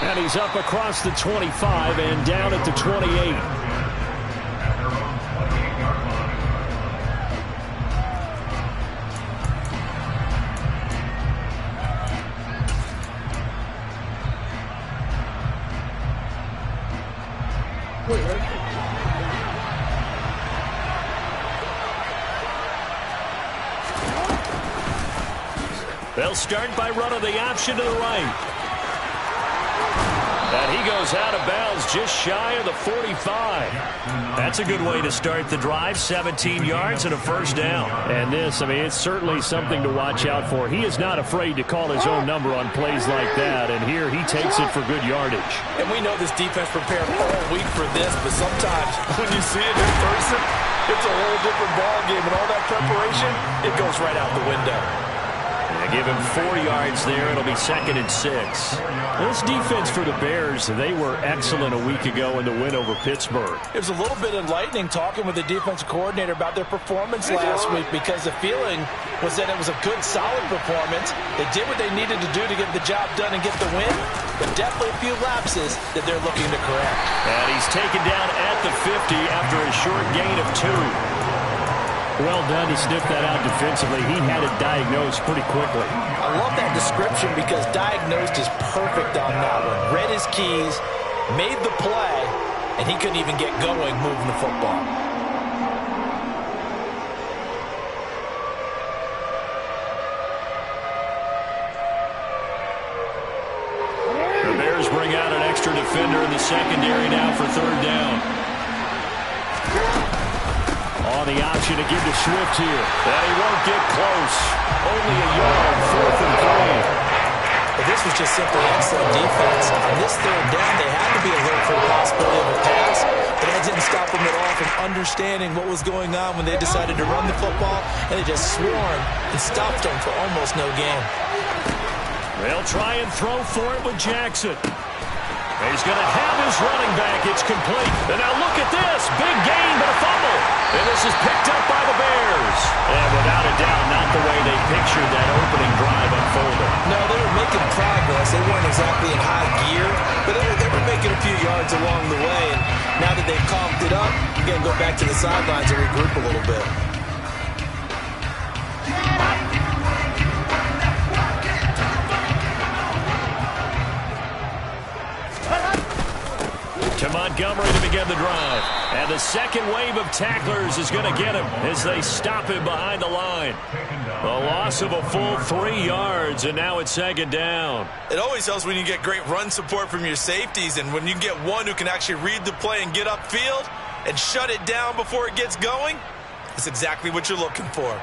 And he's up across the 25 and down at the 28. They'll start by running the option to the right. And he goes out of bounds just shy of the 45. That's a good way to start the drive. 17 yards and a first down. And this, I mean, it's certainly something to watch out for. He is not afraid to call his own number on plays like that. And here he takes it for good yardage. And we know this defense prepared all week for this, but sometimes when you see it in person, it's a whole different ball game. And all that preparation, it goes right out the window. Give him 4 yards there. It'll be 2nd and 6. This defense for the Bears, they were excellent a week ago in the win over Pittsburgh. It was a little bit enlightening talking with the defensive coordinator about their performance last week, because the feeling was that it was a good, solid performance. They did what they needed to do to get the job done and get the win, but definitely a few lapses that they're looking to correct. And he's taken down at the 50 after a short gain of 2. Well done to sniff that out defensively. He had it diagnosed pretty quickly. I love that description because diagnosed is perfect on that one. Read his keys, made the play, and he couldn't even get going moving the football. The Bears bring out an extra defender in the secondary now for 3rd down. On the option to give to Swift here. And he won't get close. Only a yard, 4th and 3. But this was just simply excellent defense. On this 3rd down, they had to be alert for the possibility of a pass, but that didn't stop them at all from understanding what was going on when they decided to run the football, and they just swarmed and stopped them for almost no gain. They'll try and throw for it with Jackson. He's going to have his running back. It's complete. And now look at this. Big gain, but a fumble. And this is picked up by the Bears. And without a doubt, not the way they pictured that opening drive unfolding. No, they were making progress. They weren't exactly in high gear, but they were making a few yards along the way. And now that they've calmed it up, you got to go back to the sidelines and regroup a little bit. To Montgomery to begin the drive. And the second wave of tacklers is going to get him as they stop him behind the line. A loss of a full 3 yards, and now it's 2nd down. It always helps when you get great run support from your safeties, and when you get one who can actually read the play and get upfield and shut it down before it gets going, that's exactly what you're looking for.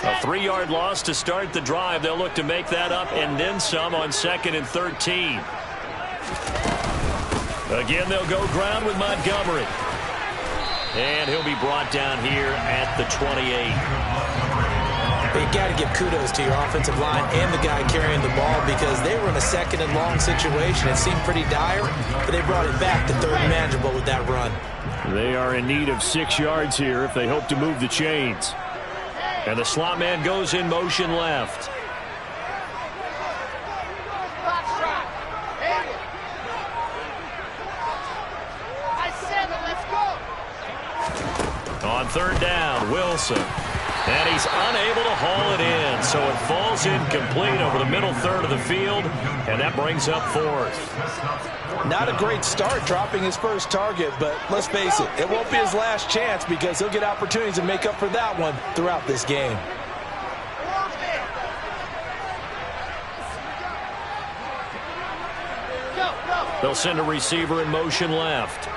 A 3-yard loss to start the drive. They'll look to make that up and then some on 2nd and 13. Again, they'll go ground with Montgomery. And he'll be brought down here at the 28. You got to give kudos to your offensive line and the guy carrying the ball, because they were in a 2nd and long situation. It seemed pretty dire, but they brought it back to 3rd and manageable with that run. They are in need of 6 yards here if they hope to move the chains. And the slot man goes in motion left. On 3rd down, Wilson. And he's unable to haul it in, so it falls incomplete over the middle 3rd of the field, and that brings up 4th. Not a great start dropping his first target, but let's face it, it won't be his last chance, because he'll get opportunities to make up for that one throughout this game. They'll send a receiver in motion left.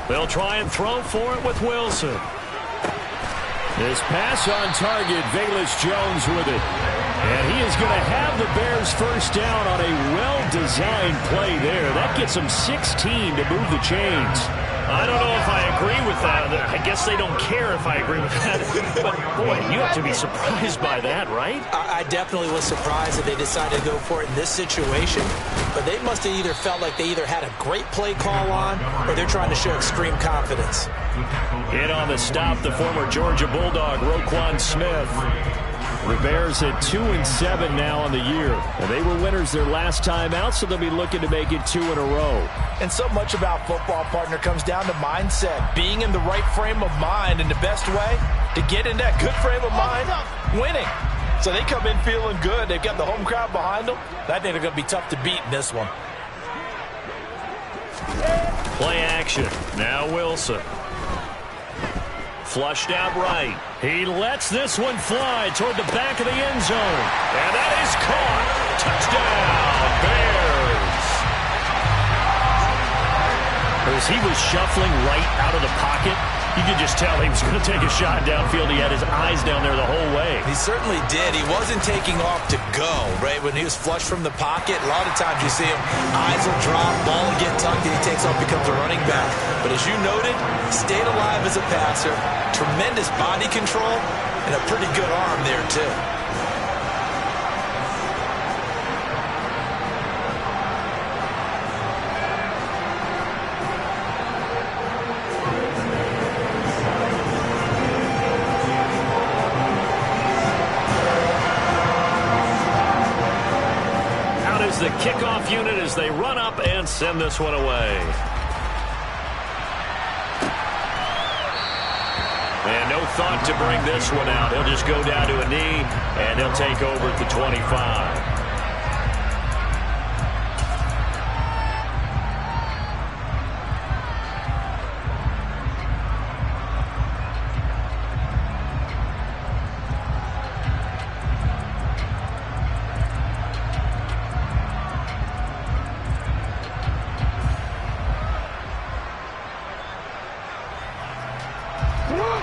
They'll try and throw for it with Wilson. This pass on target, Velus Jones with it. And he is going to have the Bears first down on a well-designed play there. That gets them 16 to move the chains. I don't know if I agree with that. I guess they don't care if I agree with that. But, boy, you have to be surprised by that, right? I definitely was surprised that they decided to go for it in this situation. But they must have either felt like they either had a great play call on or they're trying to show extreme confidence. In on the stop, the former Georgia Bulldog, Roquan Smith. The Bears at 2-7 now on the year. And they were winners their last time out, so they'll be looking to make it 2 in a row. And so much about football, partner, comes down to mindset. Being in the right frame of mind, and the best way to get in that good frame of mind, winning. So they come in feeling good. They've got the home crowd behind them. I think they're going to be tough to beat in this one. Play action. Now Wilson. Flushed out right. He lets this one fly toward the back of the end zone. And that is caught. Touchdown, Bears. As he was shuffling right out of the pocket, you could just tell he was going to take a shot downfield. He had his eyes down there the whole way. He certainly did. He wasn't taking off to go, right? When he was flushed from the pocket, a lot of times you see him, eyes will drop, ball will get tucked, and he takes off, becomes a running back. But as you noted, stayed alive as a passer, tremendous body control, and a pretty good arm there, too. The kickoff unit as they run up and send this one away. And no thought to bring this one out. He'll just go down to a knee, and he'll take over at the 25.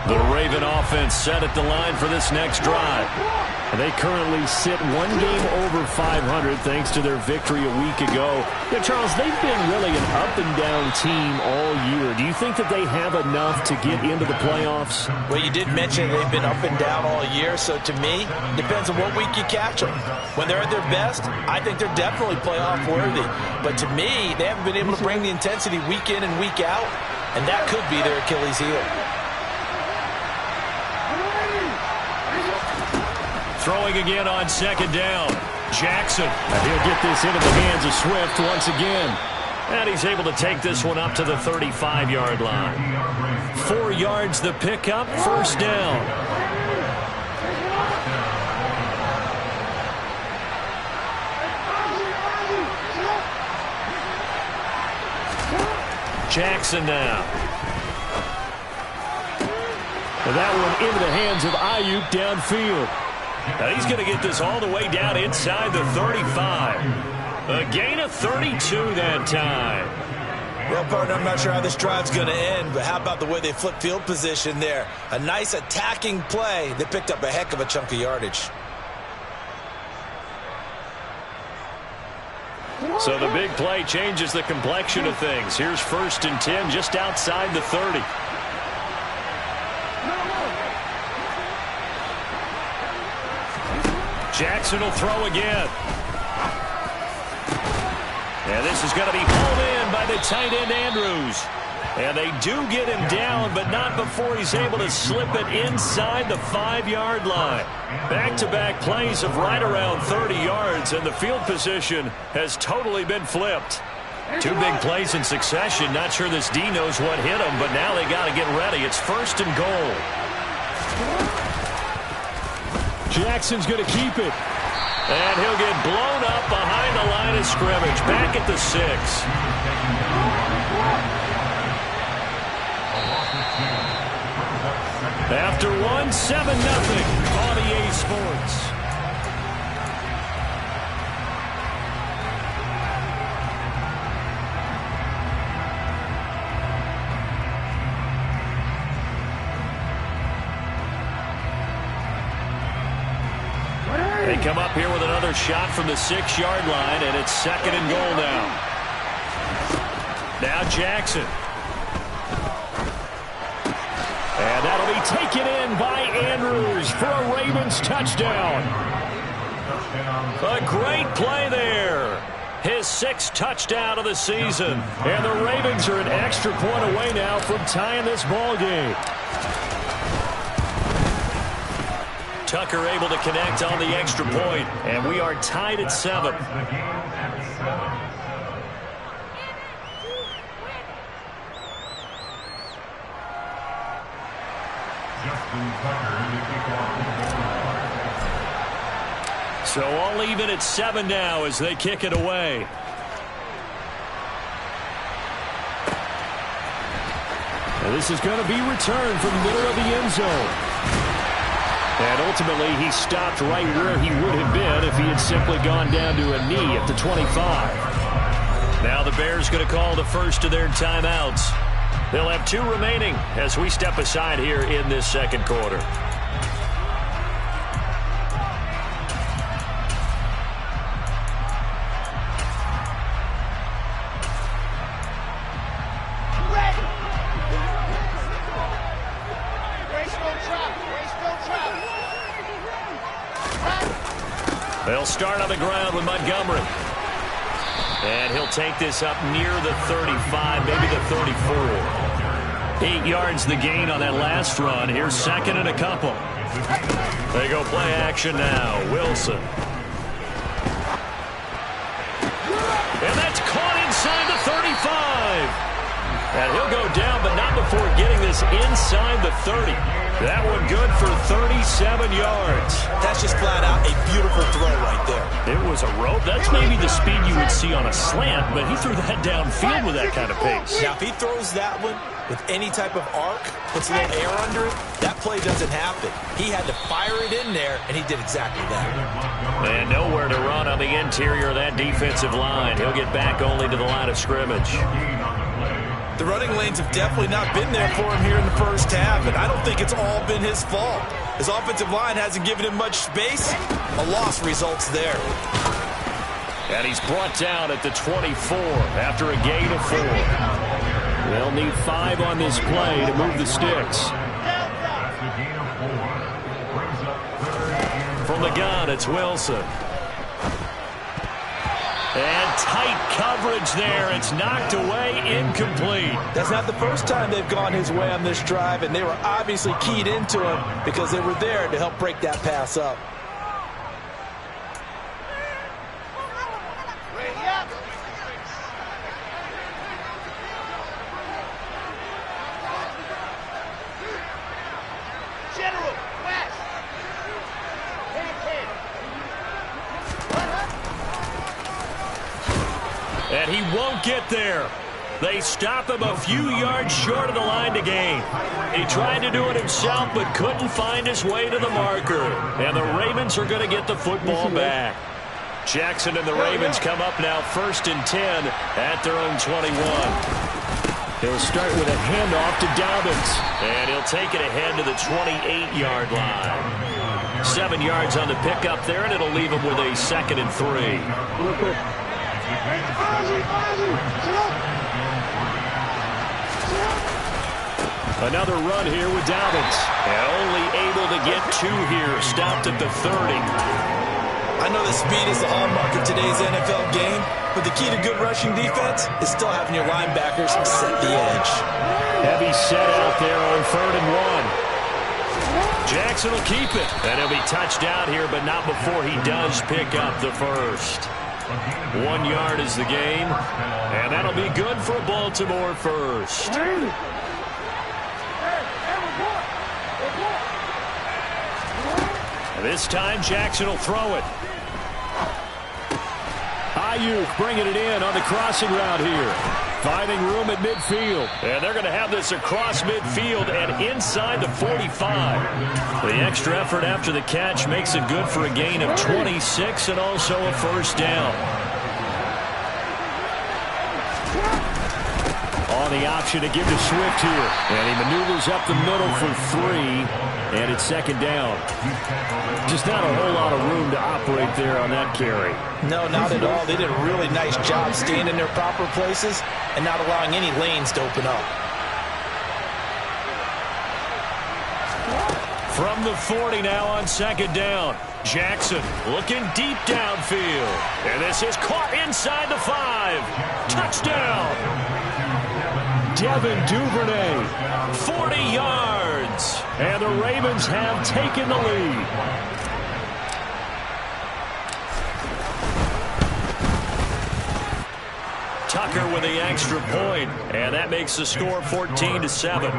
The Raven offense set at the line for this next drive. They currently sit one game over 500 thanks to their victory a week ago. Yeah, Charles, they've been really an up-and-down team all year. Do you think that they have enough to get into the playoffs? Well, you did mention they've been up and down all year, so to me, depends on what week you catch them. When they're at their best, I think they're definitely playoff worthy. But to me, they haven't been able to bring the intensity week in and week out, and that could be their Achilles heel. Throwing again on second down. Jackson. And he'll get this into the hands of Swift once again. And he's able to take this one up to the 35-yard line. 4 yards the pickup, first down. Jackson now. And that one into the hands of Ayuk downfield. Now he's going to get this all the way down inside the 35. A gain of 32 that time. Well, partner, I'm not sure how this drive's going to end, but how about the way they flip field position there? A nice attacking play. They picked up a heck of a chunk of yardage. So the big play changes the complexion of things. Here's 1st and 10 just outside the 30. Jackson will throw again. And this is going to be hauled in by the tight end Andrews. And they do get him down, but not before he's able to slip it inside the 5-yard line. Back-to-back plays of right around 30 yards, and the field position has totally been flipped. 2 big plays in succession. Not sure this D knows what hit him, but now they got to get ready. It's 1st and goal. Jackson's going to keep it. And he'll get blown up behind the line of scrimmage. Back at the 6. After 1, 7-0 on EA Sports. They come up here with another shot from the 6-yard line, and it's 2nd and goal now. Now Jackson. And that'll be taken in by Andrews for a Ravens touchdown. A great play there. His 6th touchdown of the season. And the Ravens are an extra point away now from tying this ball game. Tucker able to connect on the extra point, and we are tied at 7. So all even at 7 now as they kick it away. And this is going to be returned from the middle of the end zone. And ultimately, he stopped right where he would have been if he had simply gone down to a knee at the 25. Now the Bears going to call the first of their timeouts. They'll have 2 remaining as we step aside here in this second quarter. They'll start on the ground with Montgomery. And he'll take this up near the 35, maybe the 34. 8 yards the gain on that last run. Here's 2nd and a couple. They go play action now. Wilson. And that's caught inside the 35. And he'll go down, but not before getting this inside the 30. That one good for 37 yards. That's just flat out a beautiful throw right there. It was a rope. That's maybe the speed you would see on a slant, but he threw that downfield with that kind of pace. Now, if he throws that one with any type of arc, puts a little air under it, that play doesn't happen. He had to fire it in there, and he did exactly that. And nowhere to run on the interior of that defensive line. He'll get back only to the line of scrimmage. The running lanes have definitely not been there for him here in the first half, and I don't think it's all been his fault. His offensive line hasn't given him much space. A loss results there. And he's brought down at the 24 after a gain of 4. They'll need 5 on this play to move the sticks. From the gun, it's Wilson. And tight coverage there. It's knocked away, incomplete. That's not the first time they've gone his way on this drive, and they were obviously keyed into him because they were there to help break that pass up. And he won't get there. They stop him a few yards short of the line to gain. He tried to do it himself, but couldn't find his way to the marker. And the Ravens are going to get the football back. Jackson and the Ravens come up now 1st and 10 at their own 21. He'll start with a handoff to Dobbins. And he'll take it ahead to the 28-yard line. 7 yards on the pickup there, and it'll leave him with a 2nd and 3. Another run here with Dobbins. And only able to get 2 here. Stopped at the 30. I know that speed is the hallmark of today's NFL game, but the key to good rushing defense is still having your linebackers set the edge. Heavy set out there on 3rd and 1. Jackson will keep it. And he'll be touched out here, but not before he does pick up the first. 1 yard is the gain, and that'll be good for a Baltimore first. This time Jackson will throw it. Ayuk bringing it in on the crossing route here. Finding room at midfield. And they're going to have this across midfield and inside the 45. The extra effort after the catch makes it good for a gain of 26 and also a first down. On on the option to give to Swift here. And he maneuvers up the middle for 3. And it's second down. Just not a whole lot of room to operate there on that carry. No, not at all. They did a really nice job staying in their proper places and not allowing any lanes to open up. From the 40 now on second down. Jackson looking deep downfield. And this is caught inside the 5. Touchdown. Devin Duvernay, 40 yards. And the Ravens have taken the lead. Tucker with the extra point, and that makes the score 14-7.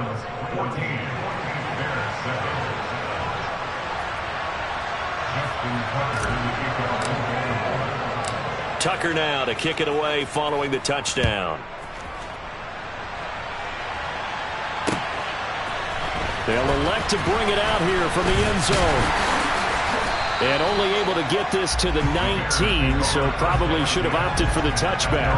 Tucker now to kick it away following the touchdown. They'll elect to bring it out here from the end zone. And only able to get this to the 19, so probably should have opted for the touchback.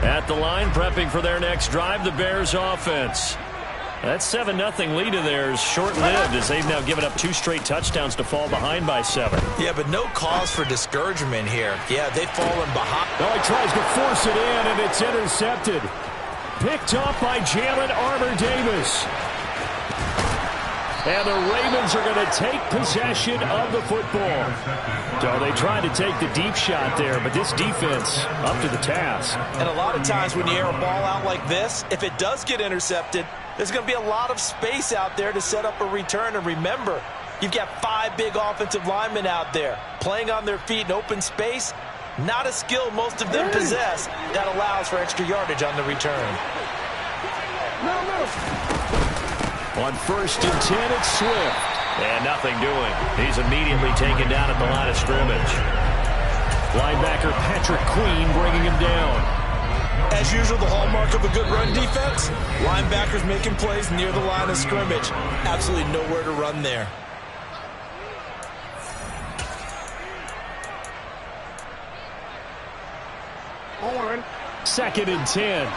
At the line, prepping for their next drive, the Bears offense. That 7-0 lead of theirs short-lived as they've now given up 2 straight touchdowns to fall behind by 7. Yeah, but no cause for discouragement here. Yeah, they've fallen behind. Oh, he tries to force it in, and it's intercepted. Picked off by Jalen Armour-Davis. And the Ravens are going to take possession of the football. So they tried to take the deep shot there, but this defense up to the task. And a lot of times when you air a ball out like this, if it does get intercepted, there's going to be a lot of space out there to set up a return. And remember, you've got 5 big offensive linemen out there playing on their feet in open space. Not a skill most of them possess that allows for extra yardage on the return. On 1st and 10, it's Swift. And nothing doing. He's immediately taken down at the line of scrimmage. Linebacker Patrick Queen bringing him down. As usual, the hallmark of a good run defense, linebackers making plays near the line of scrimmage. Absolutely nowhere to run there. Second and 10.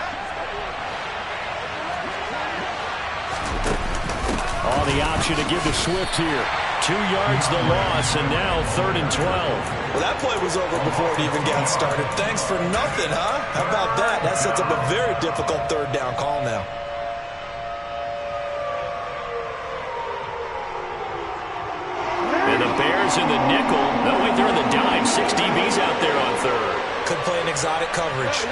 Oh, the option to give to Swift here. 2 yards the loss, and now 3rd and 12. Well, that play was over before it even got started. Thanks for nothing, huh? How about that? That sets up a very difficult 3rd down call now. And the Bears in the nickel. No, wait, they're in the dime. 6 DBs out there on 3rd. Could play an exotic coverage.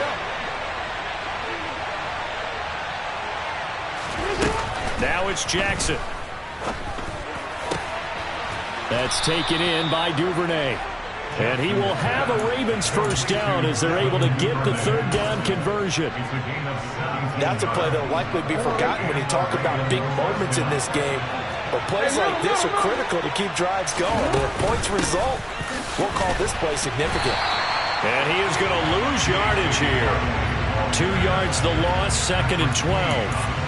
Now it's Jackson. That's taken in by Duvernay. And he will have a Ravens first down as they're able to get the 3rd down conversion. That's a play that will likely be forgotten when you talk about big moments in this game. But plays like this are critical to keep drives going. And if points result, we'll call this play significant. And he is going to lose yardage here. 2 yards the loss, 2nd and 12.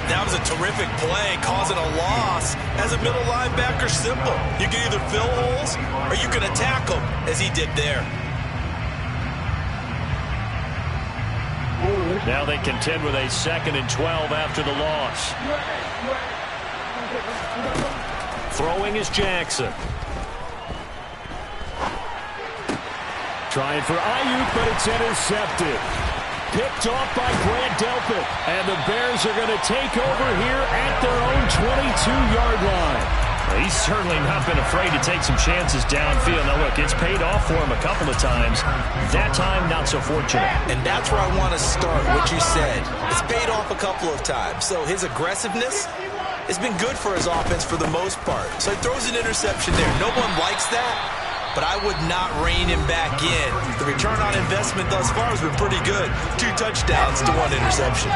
That was a terrific play, causing a loss. As a middle linebacker, simple. You can either fill holes or you can attack them, as he did there. Now they contend with a 2nd and 12 after the loss. Throwing is Jackson. Trying for Ayuk, but it's intercepted. Picked off by Grant Delpit. And the Bears are going to take over here at their own 22-yard line. He's certainly not been afraid to take some chances downfield. Now, look, it's paid off for him a couple of times. That time, not so fortunate. And that's where I want to start, what you said. It's paid off a couple of times. So his aggressiveness has been good for his offense for the most part. So he throws an interception there. No one likes that. But I would not rein him back in. The return on investment thus far has been pretty good. 2 touchdowns to 1 interception.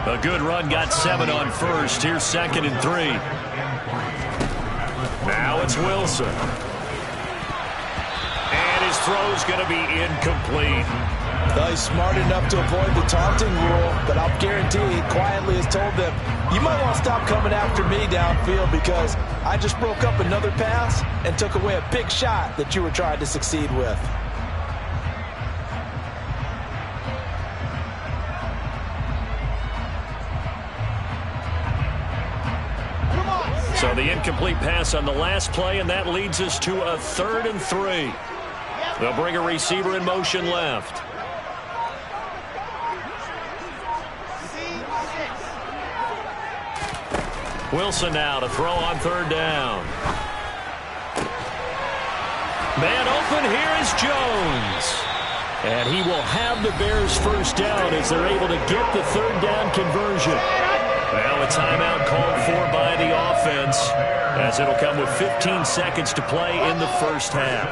A good run, got 7 on 1st. Here's 2nd and 3. Now it's Wilson. And his throw's going to be incomplete. Well, he's smart enough to avoid the taunting rule, but I'll guarantee he quietly has told them, you might want to stop coming after me downfield because I just broke up another pass and took away a big shot that you were trying to succeed with. So the incomplete pass on the last play, and that leads us to a 3rd and 3. They'll bring a receiver in motion left. Wilson now to throw on 3rd down. Man open, here is Jones. And he will have the Bears first down as they're able to get the 3rd down conversion. Well, a timeout called for by the offense as it'll come with 15 seconds to play in the first half.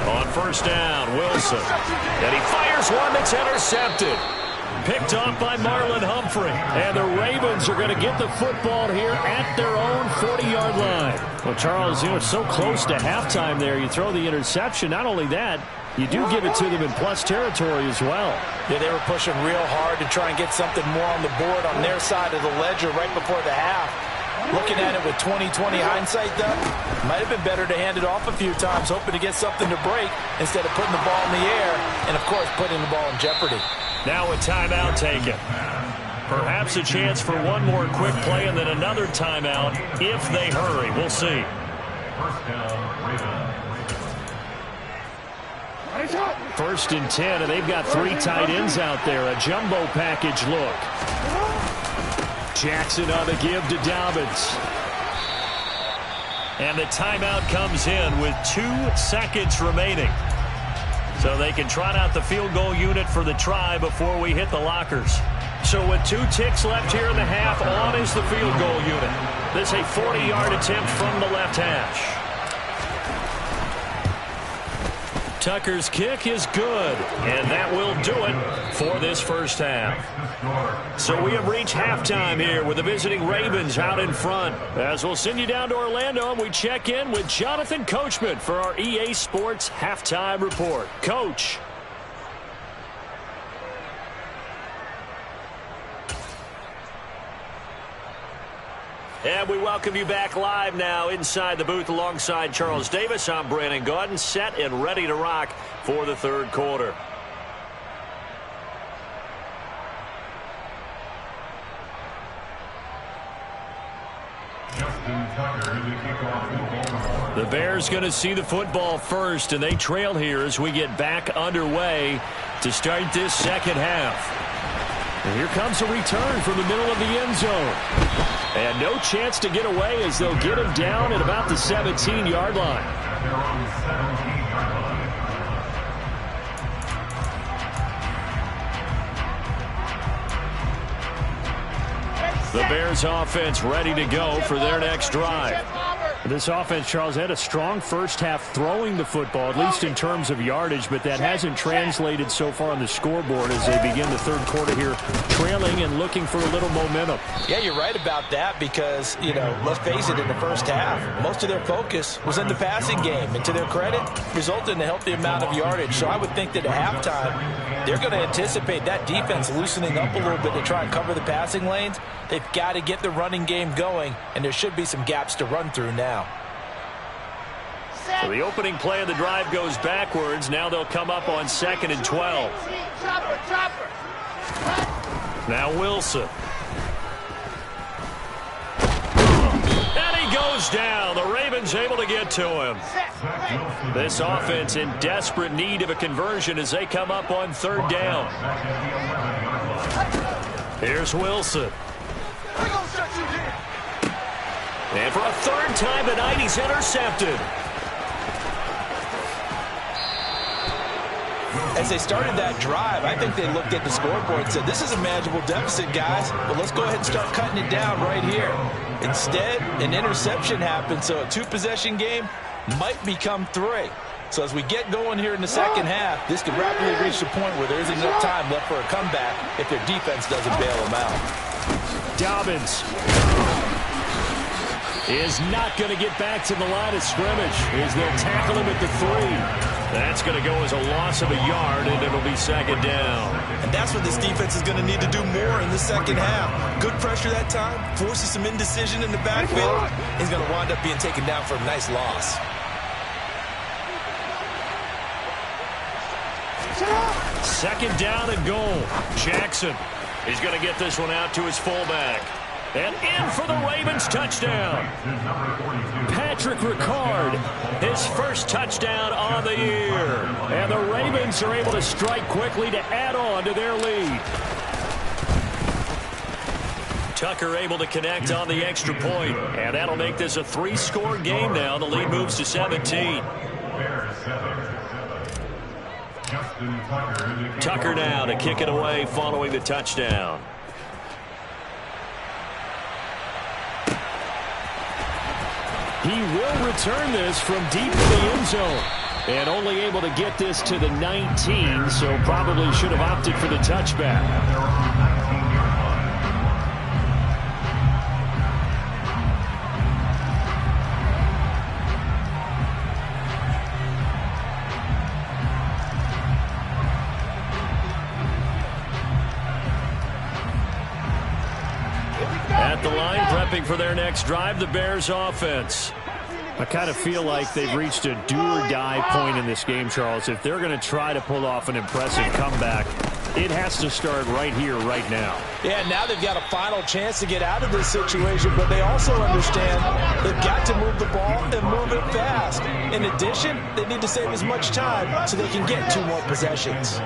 On 1st down, Wilson. And he fires one that's intercepted. Picked off by Marlon Humphrey. And the Ravens are going to get the football here at their own 40-yard line. Well, Charles, it's so close to halftime there. You throw the interception. Not only that, you do give it to them in plus territory as well. Yeah, they were pushing real hard to try and get something more on the board on their side of the ledger right before the half. Looking at it with 20/20 hindsight, though, might have been better to hand it off a few times, hoping to get something to break instead of putting the ball in the air and, of course, putting the ball in jeopardy. Now a timeout taken. Perhaps a chance for one more quick play and then another timeout if they hurry. We'll see. 1st and 10, and they've got 3 tight ends out there. A jumbo package look. Jackson on the give to Dobbins. And the timeout comes in with 2 seconds remaining. So they can trot out the field goal unit for the try before we hit the lockers. So with 2 ticks left here in the half, on is the field goal unit. This a 40-yard attempt from the left hash. Tucker's kick is good, and that will do it for this first half. So we have reached halftime here with the visiting Ravens out in front. As we'll send you down to Orlando, and we check in with Jonathan Coachman for our EA Sports Halftime Report. Coach. And we welcome you back live now inside the booth alongside Charles Davis. I'm Brandon Gaudin, set and ready to rock for the 3rd quarter. The Bears going to see the football first, and they trail here as we get back underway to start this second half. And here comes a return from the middle of the end zone. And no chance to get away as they'll get him down at about the 17-yard line. The Bears offense ready to go for their next drive. This offense, Charles, had a strong first half throwing the football, at least in terms of yardage, but that hasn't translated so far on the scoreboard as they begin the 3rd quarter here, trailing and looking for a little momentum. Yeah, you're right about that because, let's face it, in the first half, most of their focus was in the passing game, and to their credit, resulted in a healthy amount of yardage. So I would think that at halftime, they're going to anticipate that defense loosening up a little bit to try and cover the passing lanes. They've got to get the running game going, and there should be some gaps to run through now. So the opening play of the drive goes backwards. Now they'll come up on 2nd and 12. Now Wilson. And he goes down. The Ravens able to get to him. This offense in desperate need of a conversion as they come up on 3rd down. Here's Wilson. And for a 3rd time tonight, he's intercepted. As they started that drive, I think they looked at the scoreboard and said, this is a manageable deficit, guys, but let's go ahead and start cutting it down right here. Instead, an interception happened, so a 2-possession game might become 3. So as we get going here in the second half, this could rapidly reach the point where there isn't enough time left for a comeback if their defense doesn't bail them out. Dobbins is not going to get back to the line of scrimmage as they'll tackle him at the 3. That's going to go as a loss of a yard, and it'll be second down. And that's what this defense is going to need to do more in the second half. Good pressure that time, forces some indecision in the backfield. He's going to wind up being taken down for a nice loss. Second down and goal. Jackson. He's going to get this one out to his fullback. And in for the Ravens touchdown. Patrick Ricard, his first touchdown on the year. And the Ravens are able to strike quickly to add on to their lead. Tucker able to connect on the extra point. And that'll make this a 3-score game now. The lead moves to 17. Tucker now to kick it away following the touchdown. He will return this from deep in the end zone. And only able to get this to the 19, so probably should have opted for the touchback. At the line, prepping for their next drive, the Bears offense. I kind of feel like they've reached a do-or-die point in this game, Charles. If they're going to try to pull off an impressive comeback, it has to start right here, right now. Yeah, now they've got a final chance to get out of this situation, but they also understand they've got to move the ball and move it fast. In addition, they need to save as much time so they can get 2 more possessions.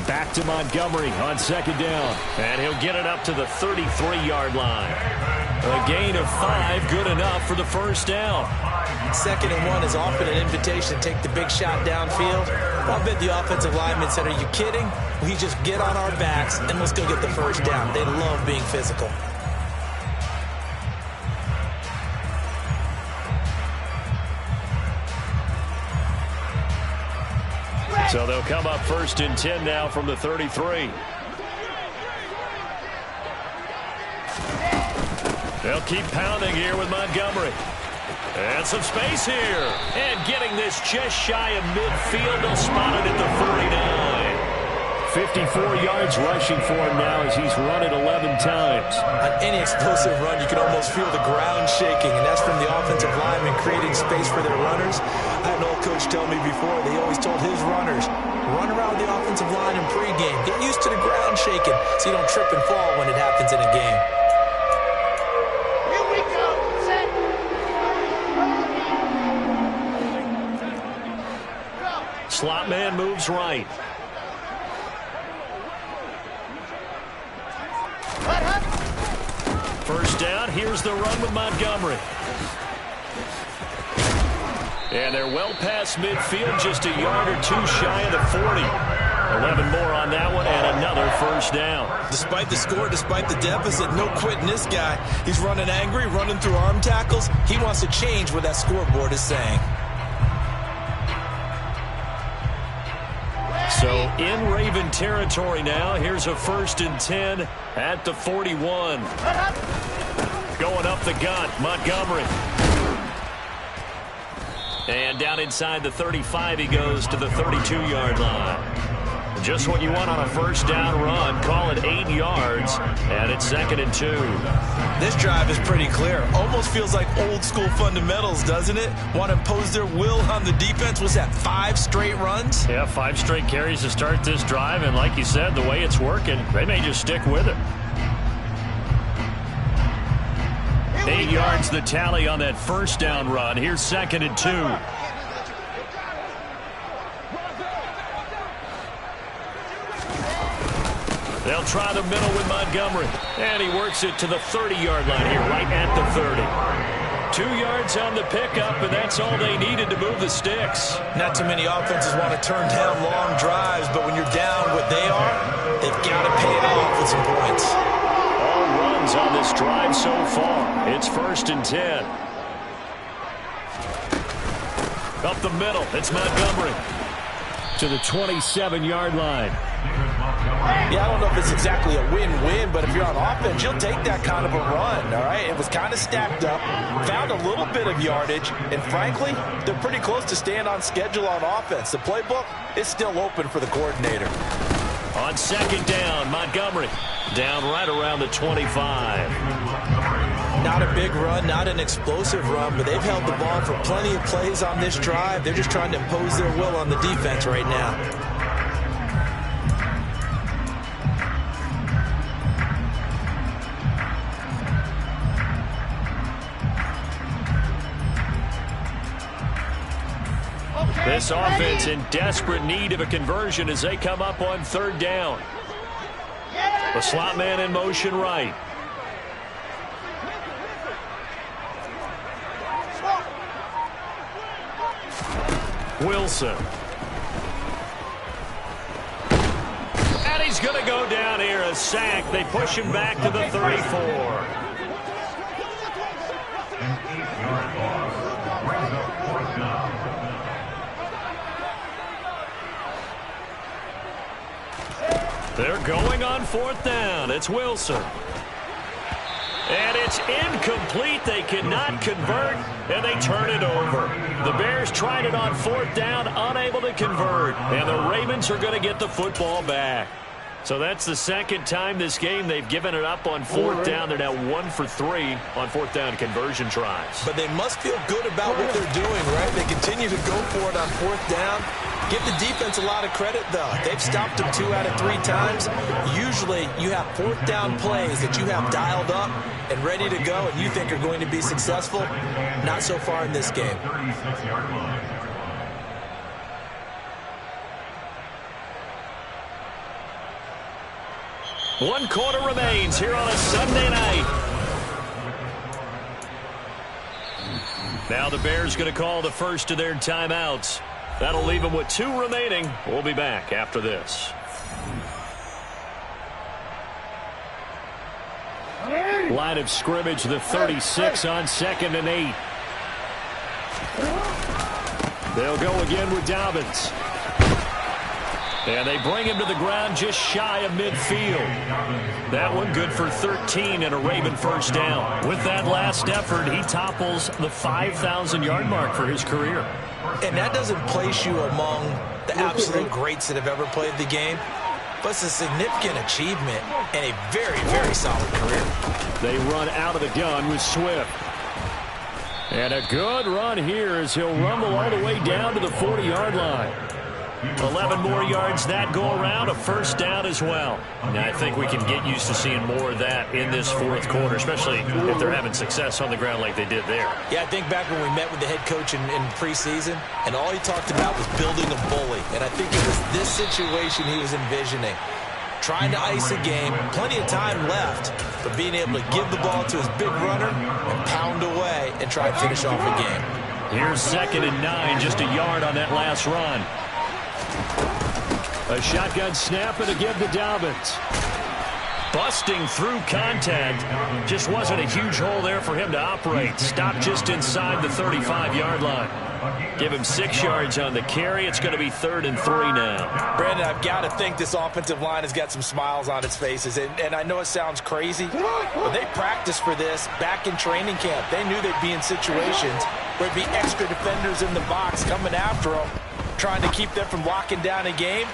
Back to Montgomery on second down. And he'll get it up to the 33-yard line. A gain of 5, good enough for the first down. 2nd and 1 is often an invitation to take the big shot downfield. I bet the offensive lineman said, are you kidding? We just get on our backs and let's go get the first down. They love being physical. So they'll come up 1st and 10 now from the 33. They'll keep pounding here with Montgomery. And some space here. And getting this just shy of midfield. They'll spot it at the 49. 54 yards rushing for him now as he's run it 11 times. On any explosive run, you can almost feel the ground shaking, and that's from the offensive linemen creating space for their runners. I had an old coach tell me before, they always told his runners, run around the offensive line in pregame. Get used to the ground shaking so you don't trip and fall when it happens in a game. Here we go. Set. Slot man moves right. First down, here's the run with Montgomery. And they're well past midfield, just a yard or 2 shy of the 40. 11 more on that one, and another first down. Despite the score, despite the deficit, no quitting this guy. He's running angry, running through arm tackles. He wants to change what that scoreboard is saying. So in Raven territory now. Here's a 1st and 10 at the 41. Going up the gut, Montgomery. And down inside the 35, he goes to the 32-yard line. Just what you want on a first down run. Call it 8 yards, and it's 2nd and 2. This drive is pretty clear. Almost feels like old school fundamentals, doesn't it? Want to impose their will on the defense. Was that 5 straight runs? Yeah, 5 straight carries to start this drive, and like you said, the way it's working, they may just stick with it. 8 yards the tally on that first down run. Here's 2nd and 2. They'll try the middle with Montgomery. And he works it to the 30-yard line here, right at the 30. 2 yards on the pickup, and that's all they needed to move the sticks. Not too many offenses want to turn down long drives, but when you're down what they are, they've got to pay it off with some points. All runs on this drive so far. It's 1st and 10. Up the middle, it's Montgomery to the 27-yard line. Yeah, I don't know if it's exactly a win-win, but if you're on offense, you'll take that kind of a run, all right? It was kind of stacked up, found a little bit of yardage, and frankly, they're pretty close to staying on schedule on offense. The playbook is still open for the coordinator. On second down, Montgomery down right around the 25. Not a big run, not an explosive run, but they've held the ball for plenty of plays on this drive. They're just trying to impose their will on the defense right now. This offense in desperate need of a conversion as they come up on third down. The slot man in motion right. Wilson. And he's going to go down here, a sack. They push him back to the 34. They're going on fourth down. It's Wilson. And it's incomplete. They cannot convert, and they turn it over. The Bears tried it on fourth down, unable to convert. And the Ravens are going to get the football back. So that's the second time this game they've given it up on fourth down. They're now 1 for 3 on fourth down conversion tries. But they must feel good about what they're doing, right? They continue to go for it on fourth down. Give the defense a lot of credit, though. They've stopped them 2 out of 3 times. Usually you have fourth down plays that you have dialed up and ready to go and you think are going to be successful. Not so far in this game. One quarter remains here on a Sunday night. Now the Bears going to call the first of their timeouts. That'll leave them with 2 remaining. We'll be back after this. Line of scrimmage, the 36 on second and 8. They'll go again with Dobbins. And they bring him to the ground just shy of midfield. That one good for 13 and a Raven first down. With that last effort, he topples the 5,000-yard mark for his career. And that doesn't place you among the absolute greats that have ever played the game. But it's a significant achievement and a very, very solid career. They run out of the gun with Swift. And a good run here as he'll rumble all the way down to the 40-yard line. 11 more yards that go around, a first down as well. And I think we can get used to seeing more of that in this fourth quarter, especially if they're having success on the ground like they did there. Yeah, I think back when we met with the head coach in preseason, and all he talked about was building a bully. And I think it was this situation he was envisioning. Trying to ice a game, plenty of time left, but being able to give the ball to his big runner and pound away and try and finish off a game. Here's second and 9, just a yard on that last run. A shotgun snap and a give to Dobbins. Busting through contact. Just wasn't a huge hole there for him to operate. Stopped just inside the 35-yard line. Give him 6 yards on the carry. It's going to be 3rd and 3 now. Brandon, I've got to think this offensive line has got some smiles on its faces. And I know it sounds crazy, but they practiced for this back in training camp. They knew they'd be in situations where it'd be extra defenders in the box coming after them, trying to keep them from locking down a game.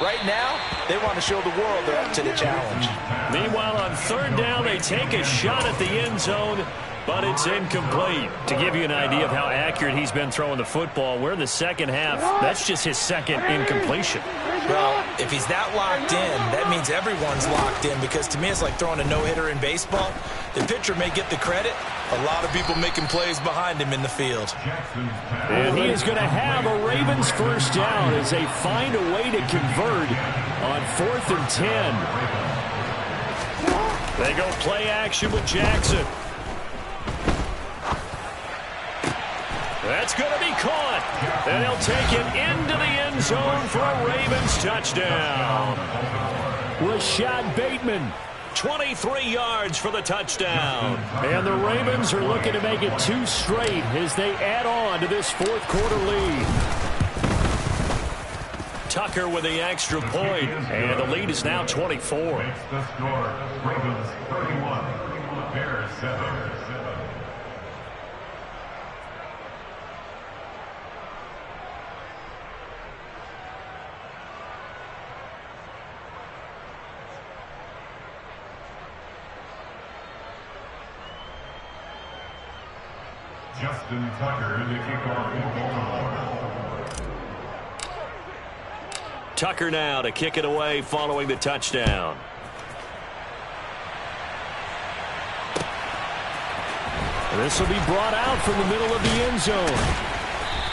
Right now, they want to show the world they're up to the challenge. Meanwhile, on third down, they take a shot at the end zone, but it's incomplete. To give you an idea of how accurate he's been throwing the football, we're in the second half. That's just his second incompletion. Well, if he's that locked in, that means everyone's locked in, because to me it's like throwing a no-hitter in baseball. The pitcher may get the credit. A lot of people making plays behind him in the field. And he is going to have a Ravens first down as they find a way to convert on 4th and 10. They go play action with Jackson. That's going to be caught. And he'll take it into the end zone for a Ravens touchdown. Rashad Bateman. 23 yards for the touchdown. And the Ravens are looking to make it 2 straight as they add on to this fourth quarter lead. Tucker with the extra point, and the lead is now 24. Makes the score, Ravens 31, Bears 7. Justin Tucker to kick off in Baltimore. Tucker now to kick it away following the touchdown. This will be brought out from the middle of the end zone.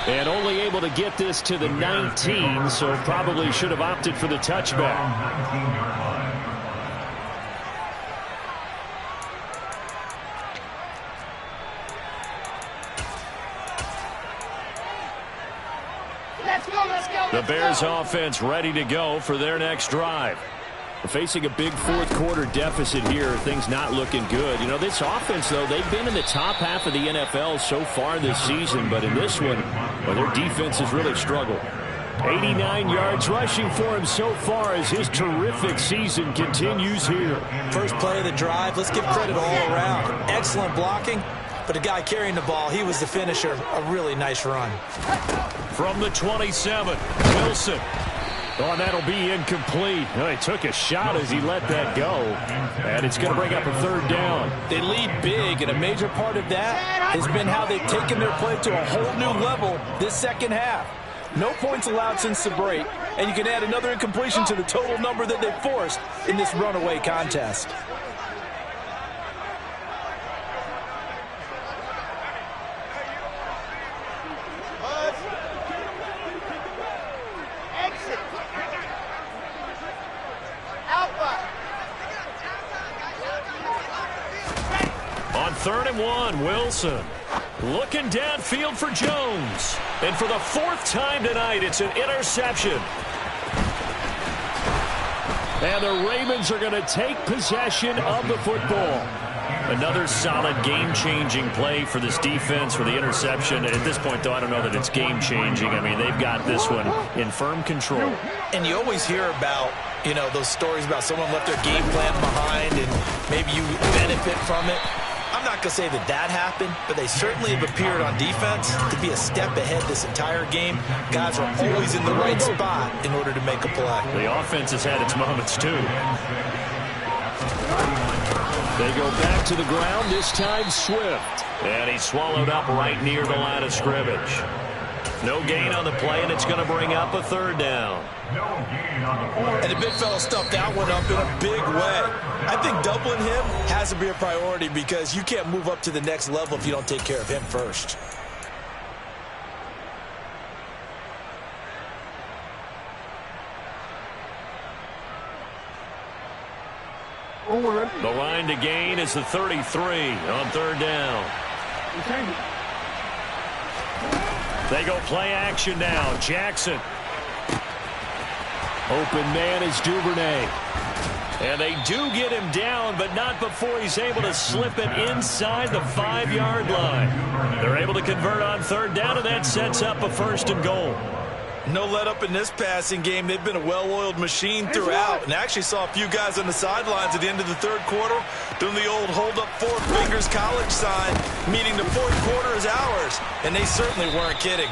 And only able to get this to the 19, so probably should have opted for the touchback. The Bears offense ready to go for their next drive. We're facing a big fourth quarter deficit here. Things not looking good. You know, this offense, though, they've been in the top half of the NFL so far this season. But in this one, well, their defense has really struggled. 89 yards rushing for him so far as his terrific season continues here. First play of the drive. Let's give credit all around. Excellent blocking. But the guy carrying the ball, he was the finisher. A really nice run. From the 27, Wilson. Oh, and that'll be incomplete. Oh, he took a shot as he let that go. And it's going to bring up a third down. They lead big, and a major part of that has been how they've taken their play to a whole new level this second half. No points allowed since the break, and you can add another incompletion to the total number that they forced in this runaway contest. Third and one, Wilson. Looking downfield for Jones. And for the fourth time tonight, it's an interception. And the Ravens are going to take possession of the football. Another solid game-changing play for this defense for the interception. At this point, though, I don't know that it's game-changing. I mean, they've got this one in firm control. And you always hear about, you know, those stories about someone left their game plan behind and maybe you benefit from it. I'm not going to say that that happened, but they certainly have appeared on defense to be a step ahead this entire game. Guys are always in the right spot in order to make a play. The offense has had its moments, too. They go back to the ground, this time Swift. And he's swallowed up right near the line of scrimmage. No gain on the play, and it's going to bring up a third down. And the big fella stuffed that one up in a big way. I think doubling him has to be a priority because you can't move up to the next level if you don't take care of him first. The line to gain is the 33 on third down. They go play action now. Jackson. Open man is Duvernay. And they do get him down, but not before he's able to slip it inside the 5-yard line. They're able to convert on third down, and that sets up a first and goal. No let up in this passing game. They've been a well-oiled machine throughout. And actually saw a few guys on the sidelines at the end of the third quarter doing the old hold up four fingers college sign, meaning the fourth quarter is ours. And they certainly weren't kidding.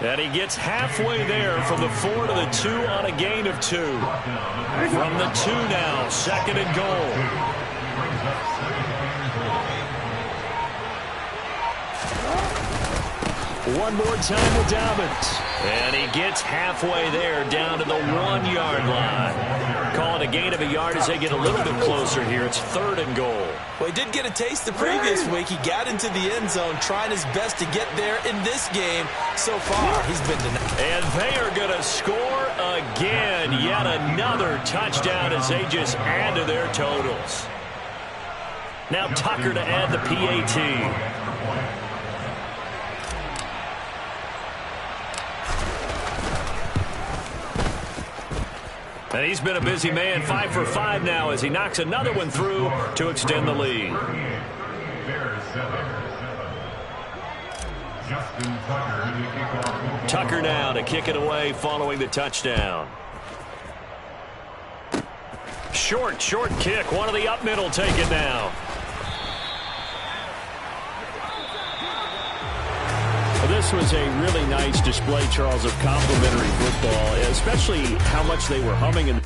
And he gets halfway there from the 4 to the 2 on a gain of 2. From the 2 now, second and goal. One more time with Dobbins. And he gets halfway there down to the 1-yard line. Call it a gain of a yard as they get a little bit closer here. It's third and goal. Well, he did get a taste the previous week. He got into the end zone trying his best to get there in this game. So far, he's been denied. And they are going to score again. Yet another touchdown as they just add to their totals. Now Tucker to add the PAT. And he's been a busy man, 5 for 5 now as he knocks another one through to extend the lead. Justin Tucker to kick off. Tucker now to kick it away following the touchdown. Short kick. One of the up middle taken now. Well, this was a really nice display, Charles, of complimentary football, especially how much they were humming.